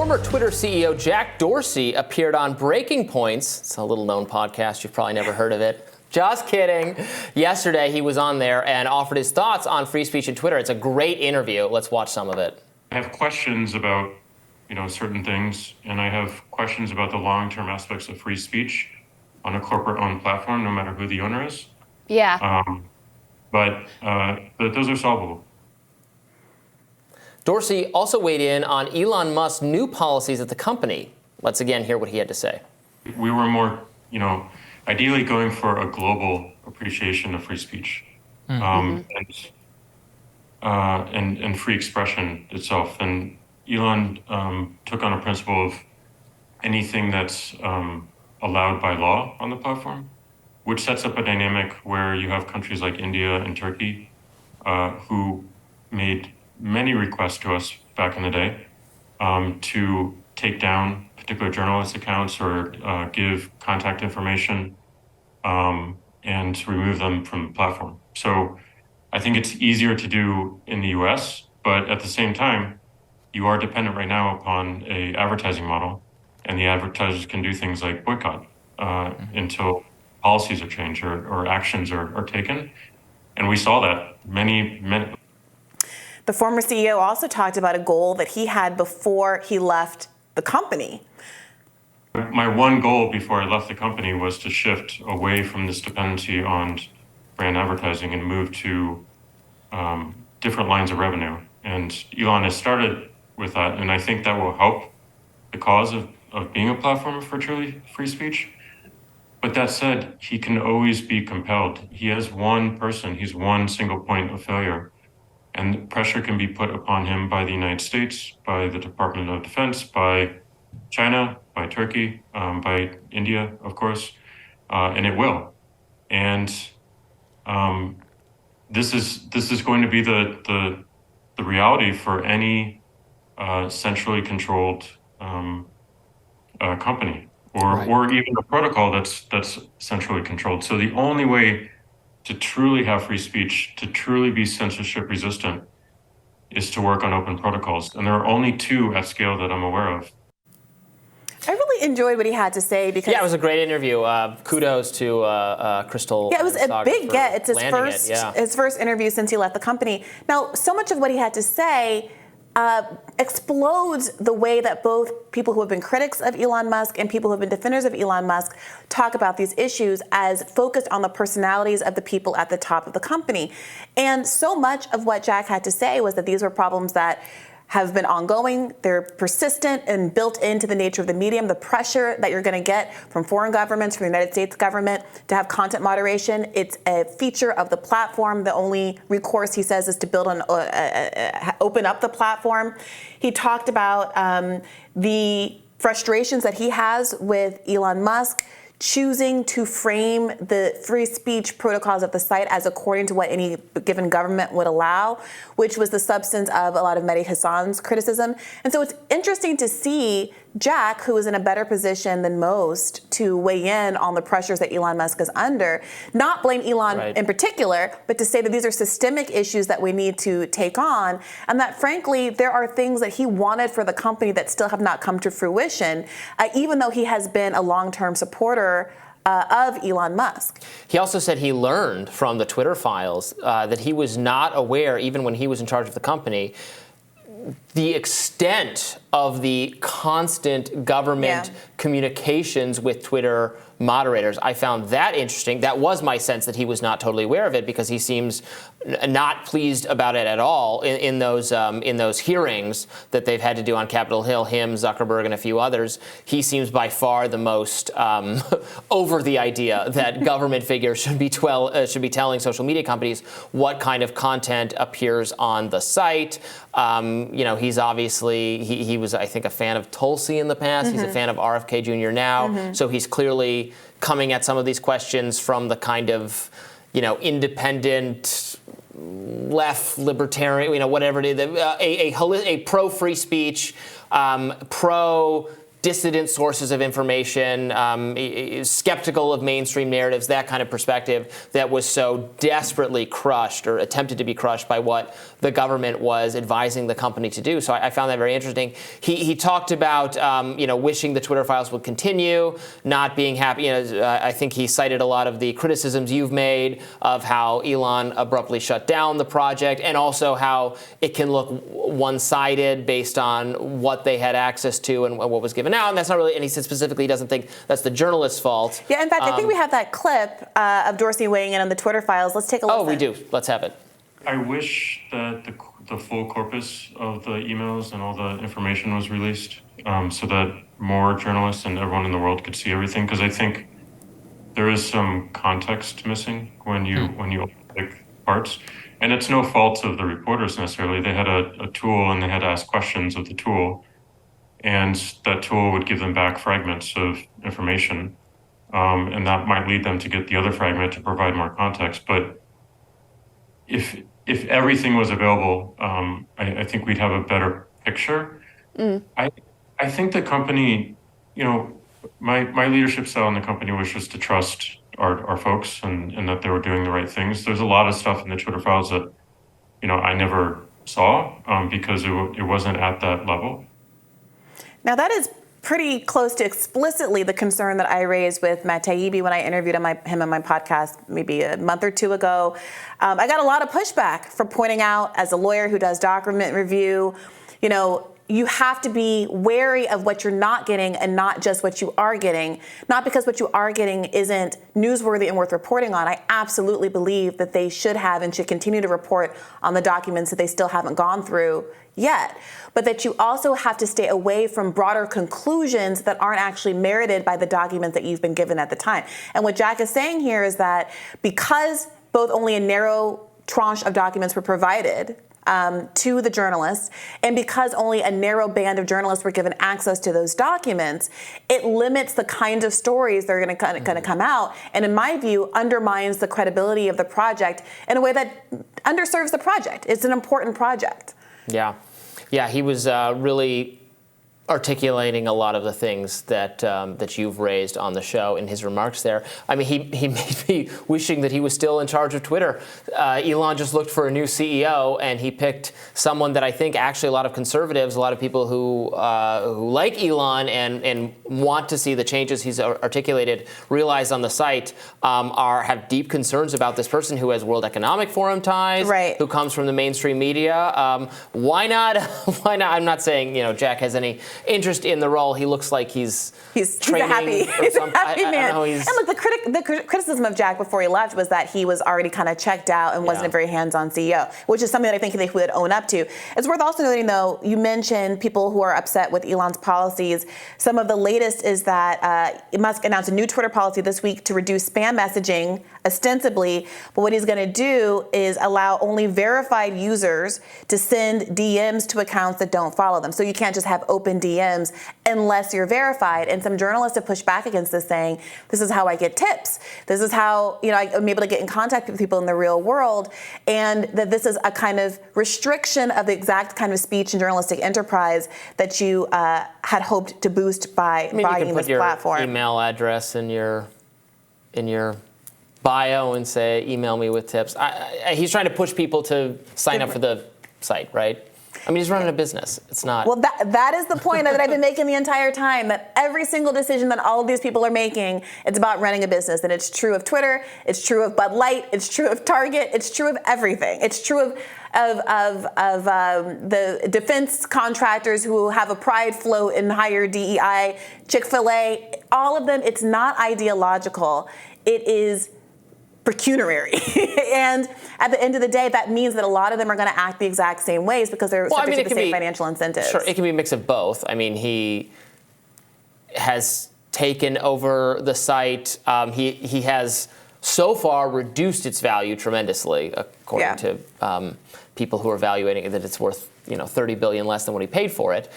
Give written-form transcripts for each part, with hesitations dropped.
Former Twitter CEO Jack Dorsey appeared on Breaking Points. It's a little-known podcast. You've probably never heard of it. Just kidding. Yesterday, he was on there and offered his thoughts on free speech and Twitter. It's a great interview. Let's watch some of it. I have questions about, certain things, and I have questions about the long-term aspects of free speech on a corporate-owned platform, no matter who the owner is. Yeah. But those are solvable. Dorsey also weighed in on Elon Musk's new policies at the company. Let's again hear what he had to say. We were more, ideally going for a global appreciation of free speech and free expression itself. And Elon took on a principle of anything that's allowed by law on the platform, which sets up a dynamic where you have countries like India and Turkey who made many requests to us back in the day to take down particular journalist accounts or give contact information and remove them from the platform. So I think it's easier to do in the US, but at the same time, you are dependent right now upon a advertising model, and the advertisers can do things like boycott until policies are changed or actions are taken. And we saw that many. The former CEO also talked about a goal that he had before he left the company. My one goal before I left the company was to shift away from this dependency on brand advertising and move to different lines of revenue. And Elon has started with that, and I think that will help the cause of being a platform for truly free speech. But that said, he can always be compelled. He has one person, he's one single point of failure. And pressure can be put upon him by the United States, by the Department of Defense, by China, by Turkey, by India, of course, and it will. And this is going to be the reality for any centrally controlled company or even a protocol that's centrally controlled. So the only way to truly have free speech, to truly be censorship resistant, is to work on open protocols. And there are only two at scale that I'm aware of. I really enjoyed what he had to say because it was a great interview. Kudos to Crystal. Yeah, it was a big get. It's his first interview since he left the company. Now, so much of what he had to say explodes the way that both people who have been critics of Elon Musk and people who have been defenders of Elon Musk talk about these issues as focused on the personalities of the people at the top of the company. And so much of what Jack had to say was that these were problems that have been ongoing. They're persistent and built into the nature of the medium. The pressure that you're going to get from foreign governments, from the United States government to have content moderation, it's a feature of the platform. The only recourse, he says, is to build on, open up the platform. He talked about the frustrations that he has with Elon Musk choosing to frame the free speech protocols of the site as according to what any given government would allow, which was the substance of a lot of Mehdi Hasan's criticism. And so it's interesting to see Jack, who is in a better position than most to weigh in on the pressures that Elon Musk is under, not blame Elon in particular, but to say that these are systemic issues that we need to take on, and that frankly, there are things that he wanted for the company that still have not come to fruition, even though he has been a long-term supporter of Elon Musk. He also said he learned from the Twitter files that he was not aware, even when he was in charge of the company, the extent of the constant government communications with Twitter moderators. I found that interesting. That was my sense that he was not totally aware of it because he seems not pleased about it at all in those hearings that they've had to do on Capitol Hill, him, Zuckerberg, and a few others. He seems by far the most over the idea that government figures should be telling social media companies what kind of content appears on the site. He's obviously, he was, I think, a fan of Tulsi in the past. He's a fan of RFK Jr. now. So he's clearly coming at some of these questions from the kind of, independent, left, libertarian, whatever it is, a pro-free speech, pro dissident sources of information, skeptical of mainstream narratives, that kind of perspective that was so desperately crushed or attempted to be crushed by what the government was advising the company to do. So I found that very interesting. He talked about wishing the Twitter files would continue, not being happy. I think he cited a lot of the criticisms you've made of how Elon abruptly shut down the project, and also how it can look one-sided based on what they had access to and what was given out. And that's not really, and he said specifically he doesn't think that's the journalist's fault. Yeah, in fact, I think we have that clip of Dorsey weighing in on the Twitter files. Let's take a listen. Oh, we do. Let's have it. I wish that the full corpus of the emails and all the information was released, so that more journalists and everyone in the world could see everything, because I think there is some context missing when you pick parts. And it's no fault of the reporters necessarily. They had a tool and they had to ask questions of the tool. And that tool would give them back fragments of information. And that might lead them to get the other fragment to provide more context. But if everything was available, I think we'd have a better picture. I think the company, my leadership style in the company was just to trust our folks and that they were doing the right things. There's a lot of stuff in the Twitter files that, I never saw because it wasn't at that level. Now that is pretty close to explicitly the concern that I raised with Matt Taibbi when I interviewed him on my podcast maybe a month or two ago. I got a lot of pushback for pointing out, as a lawyer who does document review, you have to be wary of what you're not getting and not just what you are getting. Not because what you are getting isn't newsworthy and worth reporting on. I absolutely believe that they should have and should continue to report on the documents that they still haven't gone through yet. But that you also have to stay away from broader conclusions that aren't actually merited by the documents that you've been given at the time. And what Jack is saying here is that because both only a narrow tranche of documents were provided to the journalists, and because only a narrow band of journalists were given access to those documents, it limits the kinds of stories that are going to come out, and in my view, undermines the credibility of the project in a way that underserves the project. It's an important project. Yeah, he was really articulating a lot of the things that you've raised on the show in his remarks there. I mean, he made me wishing that he was still in charge of Twitter. Elon just looked for a new CEO, and he picked someone that I think actually a lot of conservatives, a lot of people who like Elon and want to see the changes he's articulated, realized on the site, have deep concerns about this person who has World Economic Forum ties, right, who comes from the mainstream media. Why not? I'm not saying Jack has any interest in the role. He looks like he's a happy man. And look, the criticism of Jack before he left was that he was already kind of checked out and wasn't a very hands-on CEO, which is something that I think they would own up to. It's worth also noting, though, you mentioned people who are upset with Elon's policies. Some of the latest is that Musk announced a new Twitter policy this week to reduce spam messaging, ostensibly, but what he's going to do is allow only verified users to send DMs to accounts that don't follow them. So you can't just have open DMs unless you're verified. And some journalists have pushed back against this, saying, this is how I get tips. This is how I'm able to get in contact with people in the real world. And that this is a kind of restriction of the exact kind of speech and journalistic enterprise that you had hoped to boost by buying this platform. You can put your email address in your bio and say, email me with tips. He's trying to push people to sign up for the site, right? I mean, he's running a business. It's not. Well, that is the point that I've been making the entire time, that every single decision that all of these people are making, it's about running a business. And it's true of Twitter. It's true of Bud Light. It's true of Target. It's true of everything. It's true of the defense contractors who have a pride float and hire DEI, Chick-fil-A, all of them. It's not ideological. It is pecuniary. And at the end of the day, that means that a lot of them are going to act the exact same ways because they're subject to the same financial incentives. Sure, it can be a mix of both. I mean, he has taken over the site. He has so far reduced its value tremendously, according to people who are evaluating it, that it's worth $30 billion less than what he paid for it,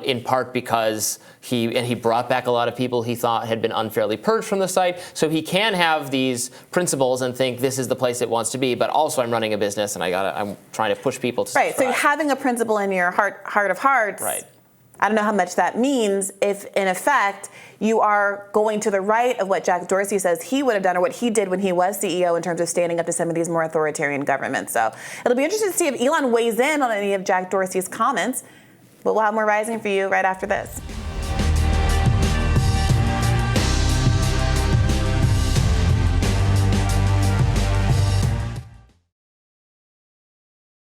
in part because he brought back a lot of people he thought had been unfairly purged from the site. So he can have these principles and think this is the place it wants to be, but also I'm running a business and I'm trying to push people to subscribe. So having a principle in your heart of hearts, right, I don't know how much that means if, in effect, you are going to the right of what Jack Dorsey says he would have done or what he did when he was CEO in terms of standing up to some of these more authoritarian governments. So it'll be interesting to see if Elon weighs in on any of Jack Dorsey's comments. But we'll have more Rising for you right after this.